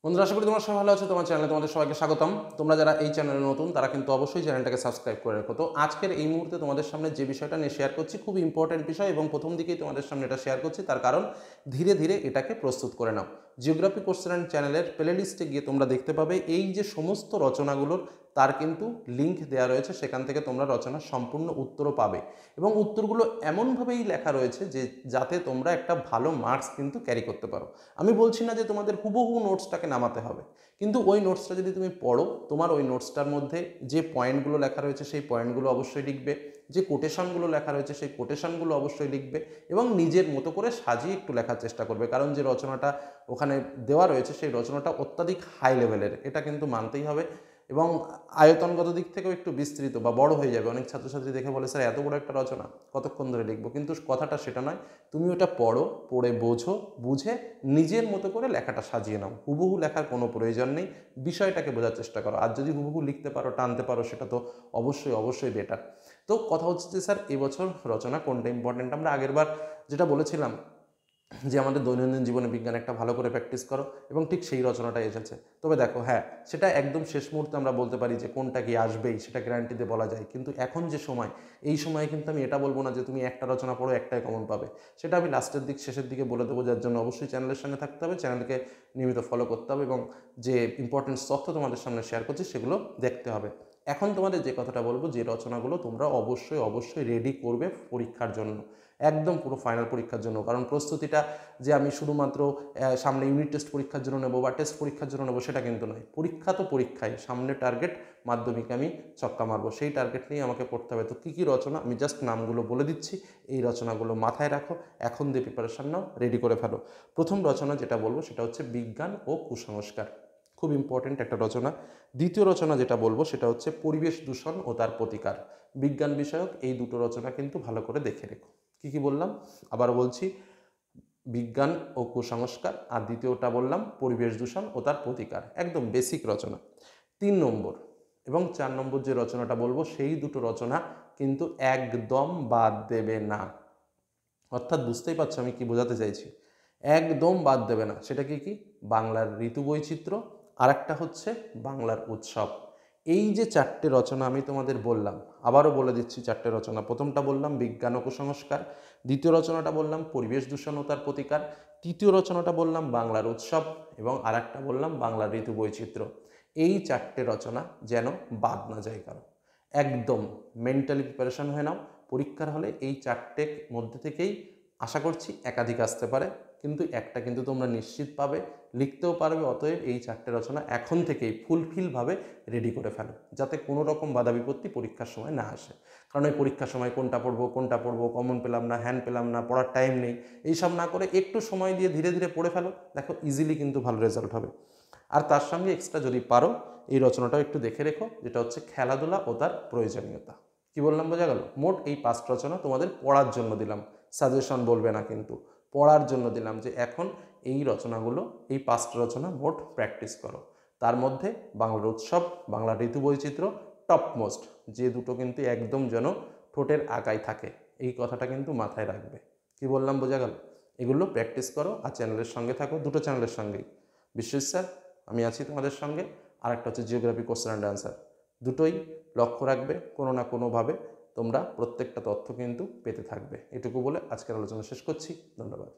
বন্ধুরা, আশা করি তোমরা সবাই ভালো আছো। তোমার চ্যানেলে তোমাদের সবাইকে স্বাগতম। তোমরা যারা এই চ্যানেলে নতুন তারা কিন্তু অবশ্যই চ্যানেলটাকে সাবস্ক্রাইব করে রাখো। তো আজকের এই মুহূর্তে তোমাদের সামনে যে বিষয়টা নিয়ে শেয়ার করছি খুব ইম্পর্টেন্ট বিষয়, এবং প্রথম দিকেই তোমাদের সামনে এটা শেয়ার করছি, তার কারণ ধীরে ধীরে এটাকে প্রস্তুত করে নাও। জিওগ্রাফি কোশ্চেন অ্যান্ড চ্যানেলের প্লে লিস্টে গিয়ে তোমরা দেখতে পাবে এই যে সমস্ত রচনাগুলোর তার কিন্তু লিঙ্ক দেওয়া রয়েছে, সেখান থেকে তোমরা রচনার সম্পূর্ণ উত্তরও পাবে, এবং উত্তরগুলো এমনভাবেই লেখা রয়েছে যে যাতে তোমরা একটা ভালো মার্কস কিন্তু ক্যারি করতে পারো। আমি বলছি না যে তোমাদের হুবহু নোটসটাকে নামাতে হবে, কিন্তু ওই নোটসটা যদি তুমি পড়ো, তোমার ওই নোটসটার মধ্যে যে পয়েন্টগুলো লেখা রয়েছে সেই পয়েন্টগুলো অবশ্যই লিখবে, যে কোটেশনগুলো লেখা রয়েছে সেই কোটেশনগুলো অবশ্যই লিখবে, এবং নিজের মতো করে সাজিয়ে একটু লেখার চেষ্টা করবে। কারণ যে রচনাটা ওখানে দেওয়া রয়েছে সেই রচনাটা অত্যাধিক হাই লেভেলের, এটা কিন্তু মানতেই হবে, এবং আয়তনগত দিক থেকেও একটু বিস্তৃত বা বড় হয়ে যাবে। অনেক ছাত্রছাত্রী দেখে বলে, স্যার এত বড় একটা রচনা কতক্ষণ ধরে লিখবো? কিন্তু কথাটা সেটা নয়। তুমি ওটা পড়ো, পড়ে বোঝো, বুঝে নিজের মতো করে লেখাটা সাজিয়ে নাও। হুবহু লেখার কোনো প্রয়োজন নেই, বিষয়টাকে বোঝার চেষ্টা করো। আর যদি হুবহু লিখতে পারো, টানতে পারো, সেটা তো অবশ্যই অবশ্যই বেটার। তো কথা হচ্ছে যে স্যার এবছর রচনা কোনটা ইম্পর্টেন্ট? আমরা আগেরবার যেটা বলেছিলাম যে আমাদের দৈনন্দিন জীবনে বিজ্ঞান একটা ভালো করে প্র্যাকটিস করো, এবং ঠিক সেই রচনাটা এসেছে। তবে দেখো, হ্যাঁ, সেটা একদম শেষ মুহূর্তে আমরা বলতে পারি যে কোনটা কি আসবেই, সেটা গ্যারান্টি দিয়ে বলা যায়। কিন্তু এখন যে সময়, এই সময়ে কিন্তু আমি এটা বলবো না যে তুমি একটা রচনা পড়ো একটাই কমন পাবে। সেটা আমি লাস্টের দিক, শেষের দিকে বলে দেবো, যার জন্য অবশ্যই চ্যানেলের সঙ্গে থাকতে হবে, চ্যানেলকে নিয়মিত ফলো করতে হবে, এবং যে ইম্পর্টেন্ট তথ্য তোমাদের সামনে শেয়ার করছি সেগুলো দেখতে হবে। এখন তোমাদের যে কথাটা বলবো, যে রচনাগুলো তোমরা অবশ্যই অবশ্যই রেডি করবে পরীক্ষার জন্য, একদম পুরো ফাইনাল পরীক্ষার জন্য। কারণ প্রস্তুতিটা যে আমি শুধুমাত্র সামনে ইউনিট টেস্ট পরীক্ষার জন্য নেবো বা টেস্ট পরীক্ষার জন্য নেবো, সেটা কিন্তু নয়। পরীক্ষা তো পরীক্ষায়, সামনে টার্গেট মাধ্যমিকে আমি ছক্কা মারবো, সেই টার্গেট নিয়ে আমাকে পড়তে হবে। তো কী কী রচনা, আমি জাস্ট নামগুলো বলে দিচ্ছি, এই রচনাগুলো মাথায় রাখো, এখন দিয়ে প্রিপারেশান নাও, রেডি করে ফেলো। প্রথম রচনা যেটা বলবো সেটা হচ্ছে বিজ্ঞান ও কুসংস্কার, খুব ইম্পর্টেন্ট একটা রচনা। দ্বিতীয় রচনা যেটা বলবো সেটা হচ্ছে পরিবেশ দূষণ ও তার প্রতিকার। বিজ্ঞান বিষয়ক এই দুটো রচনা কিন্তু ভালো করে দেখে রেখো। কী কী বললাম আবার বলছি, বিজ্ঞান ও কুসংস্কার, আর দ্বিতীয়টা বললাম পরিবেশ দূষণ ও তার প্রতিকার, একদম বেসিক রচনা। 3 নম্বর এবং 4 নম্বর যে রচনাটা বলবো, সেই দুটো রচনা কিন্তু একদম বাদ দেবে না। অর্থাৎ বুঝতেই পারছো আমি কি বোঝাতে চাইছি, একদম বাদ দেবে না। সেটা কি কি? বাংলার ঋতু বৈচিত্র্য, আর একটা হচ্ছে বাংলার উৎসব। এই যে 4টে রচনা আমি তোমাদের বললাম, আবারও বলে দিচ্ছি 4টে রচনা। প্রথমটা বললাম বিজ্ঞান ও কুসংস্কার, দ্বিতীয় রচনাটা বললাম পরিবেশ দূষণ ও তার প্রতিকার, তৃতীয় রচনাটা বললাম বাংলার উৎসব, এবং আর একটা বললাম বাংলার ঋতু বৈচিত্র্য। এই 4টে রচনা যেন বাদ না যায় কারো। একদম মেন্টালি প্রিপারেশন হয়ে নাও। পরীক্ষার হলে এই 4টের মধ্যে থেকেই আশা করছি একাধিক আসতে পারে, কিন্তু একটা কিন্তু তোমরা নিশ্চিত পাবে, লিখতেও পারবে। অতএব এই 4টে রচনা এখন থেকেই ফুলফিলভাবে রেডি করে ফেলো, যাতে কোনো রকম বাধা বিপত্তি পরীক্ষার সময় না আসে। কারণ এই পরীক্ষার সময় কোনটা পড়বো, কমন পেলাম না, হ্যান্ড পেলাম না, পড়ার টাইম নেই, এইসব না করে একটু সময় দিয়ে ধীরে ধীরে পড়ে ফেলো, দেখো ইজিলি কিন্তু ভালো রেজাল্ট হবে। আর তার সঙ্গে এক্সট্রা যদি পারো, এই রচনাটাও একটু দেখে রেখো, যেটা হচ্ছে খেলাধুলা ও তার প্রয়োজনীয়তা। কি বললাম বোঝা গেল? মোট এই 5 রচনা তোমাদের পড়ার জন্য দিলাম, সাজেশন বলবে না, কিন্তু পড়ার জন্য দিলাম, যে এখন এই রচনাগুলো, এই 5টা রচনা মোট প্র্যাকটিস করো। তার মধ্যে বাংলার উৎসব, বাংলার ঋতু বৈচিত্র্য টপমোস্ট, যে দুটো কিন্তু একদম যেন ঠোঁটের আগায় থাকে, এই কথাটা কিন্তু মাথায় রাখবে। কি বললাম বোঝা গেল? এগুলো প্র্যাকটিস করো, আর চ্যানেলের সঙ্গে থাকো, দুটো চ্যানেলের সঙ্গেই, বিশ্বাস স্যার আমি আছি তোমাদের সঙ্গে। আর একটা হচ্ছে জিওগ্রাফি কোশ্চেন অ্যান্ড অ্যান্সার। দুটোই লক্ষ্য রাখবে, কোনো না কোনোভাবে তোমরা প্রত্যেকটা তথ্য কিন্তু পেতে থাকবে। এটুকু বলে আজকের আলোচনা শেষ করছি। ধন্যবাদ।